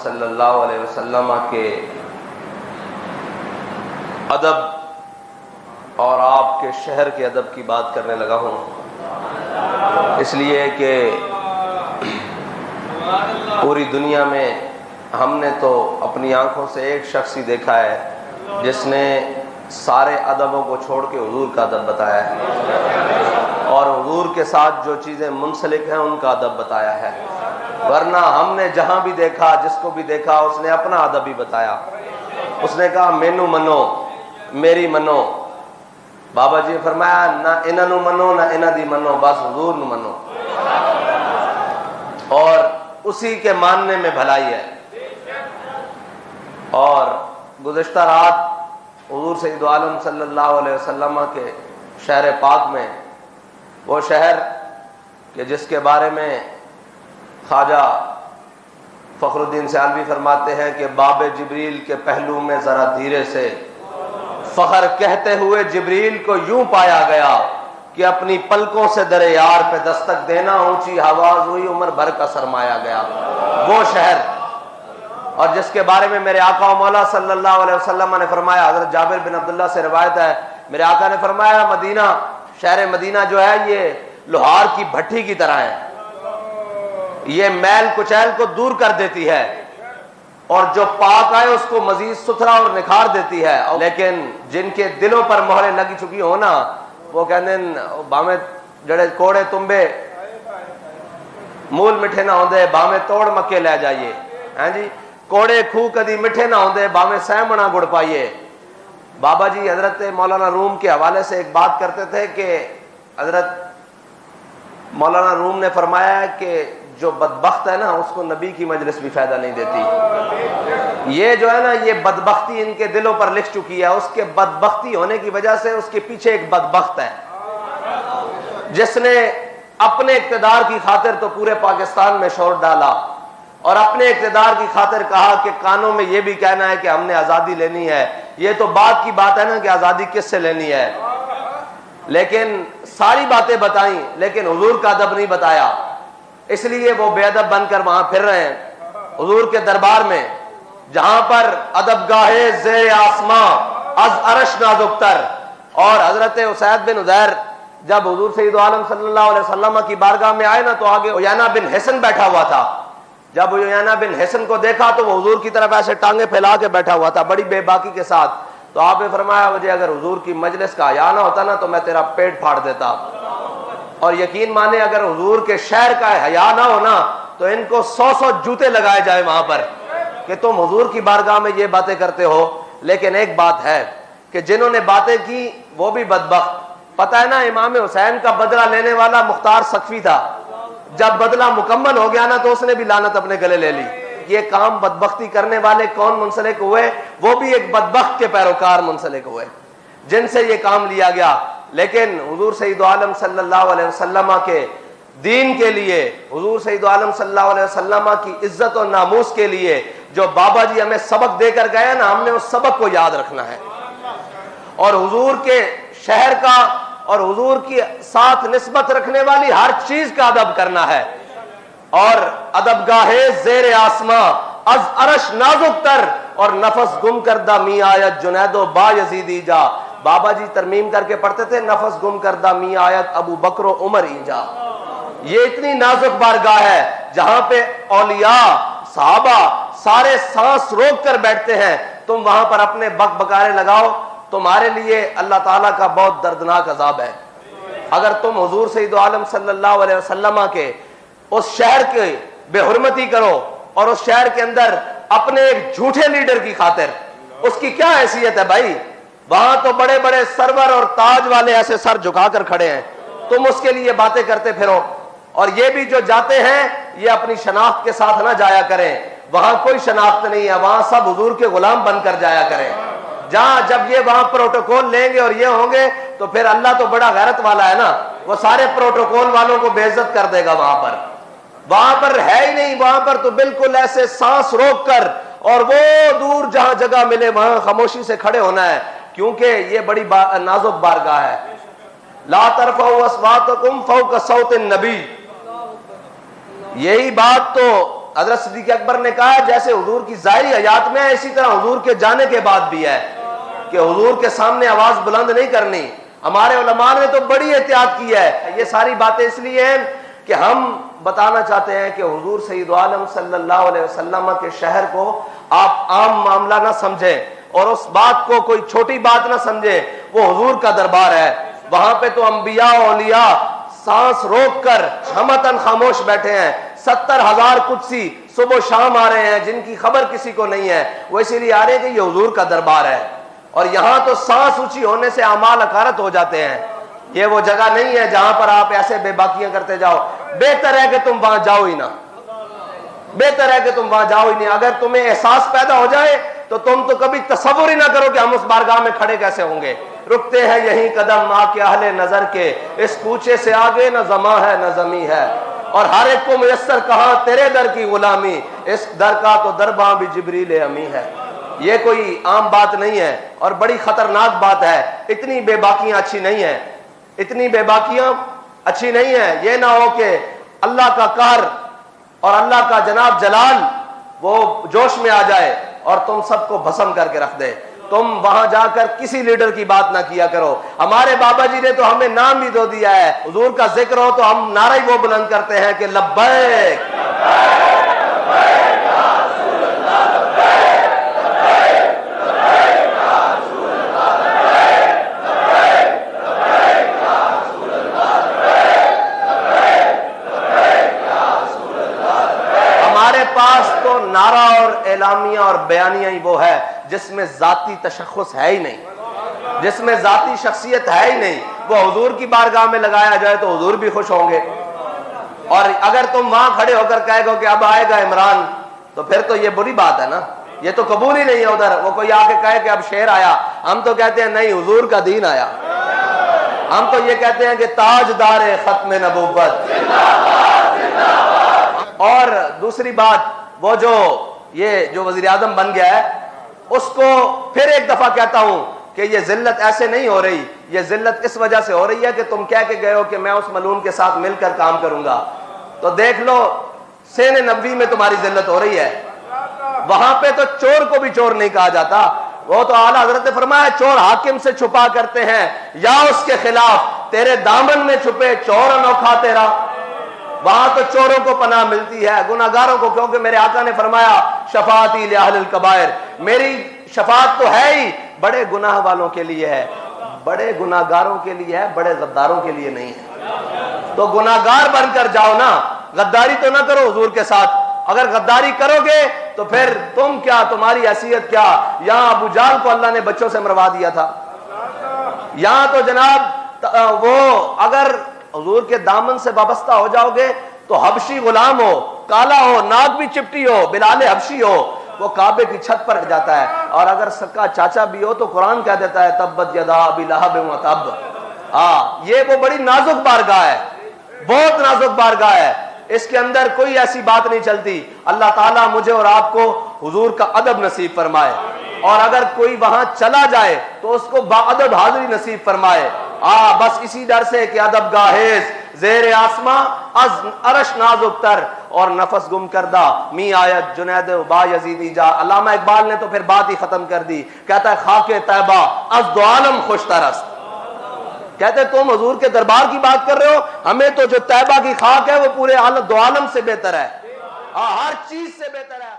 صلی اللہ علیہ وسلم کے ادب اور آپ کے شہر کے ادب کی بات کرنے لگا ہوں، اس لیے کہ پوری دنیا میں ہم نے تو اپنی آنکھوں سے ایک شخص ہی دیکھا ہے جس نے سارے ادبوں کو چھوڑ کے حضور کا ادب بتایا ہے اور حضور کے ساتھ جو چیزیں منسلک ہیں ان کا ادب بتایا ہے، ورنہ ہم نے جہاں بھی دیکھا، جس کو بھی دیکھا، اس نے اپنا ادب ہی بتایا۔ اس نے کہا مینو منو، میری منو۔ بابا جی نے فرمایا نہ انہاں نو منو نہ انہاں دی منو، بس حضور نو منو، اور اسی کے ماننے میں بھلائی ہے۔ اور گزشتہ رات حضور سید عالم صلی اللہ علیہ وسلم کے شہر پاک میں، وہ شہر کہ جس کے بارے میں خواجہ فخر الدین سیالوی فرماتے ہیں کہ باب جبریل کے پہلو میں ذرا دھیرے سے فخر کہتے ہوئے جبریل کو یوں پایا گیا کہ اپنی پلکوں سے در یار پہ دستک دینا اونچی آواز ہوئی، عمر بھر کا سرمایا گیا، وہ شہر، اور جس کے بارے میں میرے آقا و مولا صلی اللہ علیہ وسلم نے فرمایا، حضرت جابر بن عبداللہ سے روایت ہے، میرے آقا نے فرمایا مدینہ، شہر مدینہ جو ہے یہ لوہار کی بھٹی کی طرح ہے، یہ میل کچیل کو دور کر دیتی ہے اور جو پاک آئے اس کو مزید ستھرا اور نکھار دیتی ہے، لیکن جن کے دلوں پر مہریں لگی چکی ہو نا، وہ کہتے ہیں بامے جڑے کوڑے تمبے مول مٹھے نہ ہوندے بامے توڑ مکے لے جائیے، ہاں جی، کوڑے کھو کدی مٹھے نہ ہوندے بامے سہمنا گڑ پائیے۔ بابا جی حضرت مولانا روم کے حوالے سے ایک بات کرتے تھے کہ حضرت مولانا روم نے فرمایا ہے کہ جو بدبخت ہے نا اس کو نبی کی مجلس بھی فائدہ نہیں دیتی۔ یہ جو ہے نا یہ بدبختی ان کے دلوں پر لکھ چکی ہے، اس کے بدبختی ہونے کی وجہ سے اس کے پیچھے ایک بدبخت ہے جس نے اپنے اقتدار کی خاطر تو پورے پاکستان میں شور ڈالا اور اپنے اقتدار کی خاطر کہا کہ کانوں میں یہ بھی کہنا ہے کہ ہم نے آزادی لینی ہے۔ یہ تو بات کی بات ہے نا کہ آزادی کس سے لینی ہے، لیکن ساری باتیں بتائیں لیکن حضور کا ادب نہیں بتایا، اس لیے وہ بے ادب بن کر وہاں پھر رہے ہیں حضور کے دربار میں، جہاں پر ادب گاہے زیر آسماں از عرش نازک تر۔ اور حضرت اسید بن عزیر جب حضور سید عالم صلی اللہ علیہ وسلم کی بارگاہ میں آئے نا تو آگے عیینہ بن حسن بیٹھا ہوا تھا۔ جب عیینہ بن حسن کو دیکھا تو وہ حضور کی طرف ایسے ٹانگیں پھیلا کے بیٹھا ہوا تھا بڑی بے باکی کے ساتھ، تو آپ نے فرمایا مجھے اگر حضور کی مجلس کا حیا نہ ہوتا نا تو میں تیرا پیٹ پھاڑ دیتا، اور یقین مانے اگر حضور کے شہر کا حیا نہ ہونا تو ان کو 100 جوتے لگائے جائے وہاں پر کہ تم حضور کی بارگاہ میں یہ باتیں کرتے ہو۔ لیکن ایک بات ہے کہ جنہوں نے باتیں کی وہ بھی بدبخت، پتہ ہے نا امام حسین کا بدلہ لینے والا مختار سقفی تھا، جب بدلہ مکمل ہو گیا نا تو اس نے بھی لعنت اپنے گلے لے لی۔ یہ کام بدبختی کرنے والے کون منسلک ہوئے؟ وہ بھی ایک بدبخت کے پیروکار منسلک ہوئے جن سے یہ کام لیا گیا۔ لیکن حضور سید عالم صلی اللہ علیہ وسلم کے دین کے لیے، حضور سید عالم صلی اللہ علیہ وسلم کی عزت و ناموس کے لیے جو بابا جی ہمیں سبق دے کر گئے نا، ہم نے اس سبق کو یاد رکھنا ہے اور حضور کے شہر کا اور حضور کی ساتھ نسبت رکھنے والی ہر چیز کا ادب کرنا ہے۔ اور ادب گاہے زیر آسماں از عرش نازک تر، اور نفس گم کردہ می آیت جنید و با یزیدی جا۔ بابا جی ترمیم کر کے پڑھتے تھے نفس گم کردہ می آیت ابو بکر و عمر ایجا۔ یہ اتنی نازک بارگاہ ہے جہاں پہ اولیاء صحابہ سارے سانس روک کر بیٹھتے ہیں، تم وہاں پر اپنے بک بکارے لگاؤ، تمہارے لیے اللہ تعالیٰ کا بہت دردناک عذاب ہے۔ اگر تم حضور سید عالم صلی اللہ علیہ وسلم کے اس شہر کی بے حرمتی کرو اور اس شہر کے اندر اپنے ایک جھوٹے لیڈر کی خاطر، اس کی کیا حیثیت ہے بھائی؟ وہاں تو بڑے بڑے سرور اور تاج والے ایسے سر جھکا کر کھڑے ہیں، تم اس کے لیے باتیں کرتے پھرو۔ اور یہ بھی جو جاتے ہیں یہ اپنی شناخت کے ساتھ نہ جایا کریں، وہاں کوئی شناخت نہیں ہے، وہاں سب حضور کے غلام بن کر جایا کریں۔ جہاں جب یہ وہاں پروٹوکول لیں گے اور یہ ہوں گے تو پھر اللہ تو بڑا غیرت والا ہے نا، وہ سارے پروٹوکول والوں کو بے عزت کر دے گا۔ وہاں پر ہے ہی نہیں، وہاں پر تو بالکل ایسے سانس روک کر اور وہ دور جہاں جگہ ملے وہاں خاموشی سے کھڑے ہونا ہے، کیونکہ یہ بڑی نازک بارگاہ ہے۔ لا ترفعوا اصواتکم فوق صوت النبی، یہی بات تو حضرت صدیق اکبر نے کہا جیسے حضور کی ظاہری حیات میں ہے اسی طرح حضور کے جانے کے بعد بھی ہے کہ حضور کے سامنے آواز بلند نہیں کرنی. ہمارے علماء نے تو بڑی احتیاط کی ہے. یہ ساری باتیں اس لیے ہیں کہ ہم بتانا چاہتے ہیں کہ حضور سید عالم صلی اللہ علیہ وسلم کے شہر کو آپ عام معاملہ نہ سمجھیں اور اس بات کو کوئی چھوٹی بات نہ سمجھیں. وہ حضور کا دربار ہے. وہاں پہ تو انبیاء و اولیاء سانس روک کر ہمتن خاموش بیٹھے ہیں. 70,000 قدسی صبح و شام آ رہے ہیں جن کی خبر کسی کو نہیں ہے. وہ اسی لیے آ رہے ہیں کہ یہ حضور کا دربار ہے. اور یہاں تو سانس اونچی ہونے سے اعمال اکارت ہو جاتے ہیں. یہ وہ جگہ نہیں ہے جہاں پر آپ ایسے بے باکیاں کرتے جاؤ. بہتر ہے کہ تم وہاں جاؤ ہی نہ. بہتر ہے کہ تم وہاں جاؤ ہی نہیں. اگر تمہیں احساس پیدا ہو جائے تو تم تو کبھی تصور ہی نہ کرو کہ ہم اس بارگاہ میں کھڑے کیسے ہوں گے. رکتے ہیں یہیں قدم آ کے اہل نظر کے, اس کوچے سے آگے نہ زماں ہے نہ زمیں ہے. اور ہر ایک کو میسر کہاں تیرے در کی غلامی, اس در کا تو درباں بھی جبریل امی ہے. یہ کوئی عام بات نہیں ہے اور بڑی خطرناک بات ہے. اتنی بے باکیاں اچھی نہیں ہیں, اتنی بے باکیاں اچھی نہیں ہیں. یہ نہ ہو کہ اللہ کا قہر اور اللہ کا جناب جلال وہ جوش میں آ جائے اور تم سب کو بھسم کر کے رکھ دے. تم وہاں جا کر کسی لیڈر کی بات نہ کیا کرو. ہمارے بابا جی نے تو ہمیں نام بھی دو دیا ہے. حضور کا ذکر ہو تو ہم نعرہ ہی وہ بلند کرتے ہیں کہ لبیک پاس تو نعرہ اور اعلامیہ اور بیانیہ ہی وہ ہے جس میں ذاتی تشخص ہے ہی نہیں, جس میں ذاتی شخصیت ہے ہی نہیں. وہ حضور کی بارگاہ میں لگایا جائے تو حضور بھی خوش ہوں گے. اور اگر تم وہاں کھڑے ہو کر کہے گو کہ اب آئے گا عمران تو پھر تو یہ بری بات ہے نا. یہ تو قبول ہی نہیں ہے. ادھر وہ کوئی آ کے کہے کہ اب شیر آیا, ہم تو کہتے ہیں نہیں حضور کا دین آیا. ہم تو یہ کہتے ہیں کہ تاجدار ختم نبوت. اور دوسری بات, وہ جو وزیر اعظم بن گیا ہے اس کو پھر ایک دفعہ کہتا ہوں کہ یہ ذلت ایسے نہیں ہو رہی. یہ ذلت اس وجہ سے ہو رہی ہے کہ تم کہہ کے گئے ہو کہ میں اس ملعون کے ساتھ مل کر کام کروں گا. تو دیکھ لو سین نبوی میں تمہاری ذلت ہو رہی ہے. وہاں پہ تو چور کو بھی چور نہیں کہا جاتا. وہ تو اعلیٰ حضرت نے فرمایا چور حاکم سے چھپا کرتے ہیں یا اس کے خلاف, تیرے دامن میں چھپے چور انوکھا تیرا. وہاں تو چوروں کو پناہ ملتی ہے, گناہگاروں کو, کیونکہ میرے آقا نے فرمایا شفاعتی لأہل الکبائر, میری شفاعت تو ہے ہی بڑے گناہ والوں کے لیے ہے, بڑے گناہگاروں کے لیے ہے, بڑے غداروں کے لیے نہیں ہے. تو گناہگار بن کر جاؤ نا, غداری تو نہ کرو حضور کے ساتھ. اگر غداری کرو گے تو پھر تم کیا, تمہاری حیثیت کیا. یہاں ابو جہل کو اللہ نے بچوں سے مروا دیا تھا. یہاں تو جناب وہ اگر حضور کے دامن سے وابستہ ہو جاؤ گے تو حبشی غلام ہو, کالا ہو, ناک بھی چپٹی ہو, بلال حبشی ہو, وہ کعبے کی چھت پر جاتا ہے. اور اگر سکا چاچا بھی ہو تو قرآن کہہ دیتا ہے تبت یدا ابی لہب وتب. یہ وہ بڑی نازک بارگاہ ہے, بہت نازک بارگاہ ہے. اس کے اندر کوئی ایسی بات نہیں چلتی. اللہ تعالیٰ مجھے اور آپ کو حضور کا ادب نصیب فرمائے, اور اگر کوئی وہاں چلا جائے تو اس کو با ادب حاضری نصیب فرمائے. بس اسی ڈر سے کہ ادب گاہیز زیر آسماں از عرش نازک تر اور نفس گم کردہ می آیت جنید با یزیدی جا. علامہ اقبال نے تو پھر بات ہی ختم کر دی, کہتا ہے خاک طیبہ از دو عالم خوش ترست. کہتے تم حضور کے دربار کی بات کر رہے ہو, ہمیں تو جو طیبہ کی خاک ہے وہ پورے دو عالم سے بہتر ہے, ہر چیز سے بہتر ہے.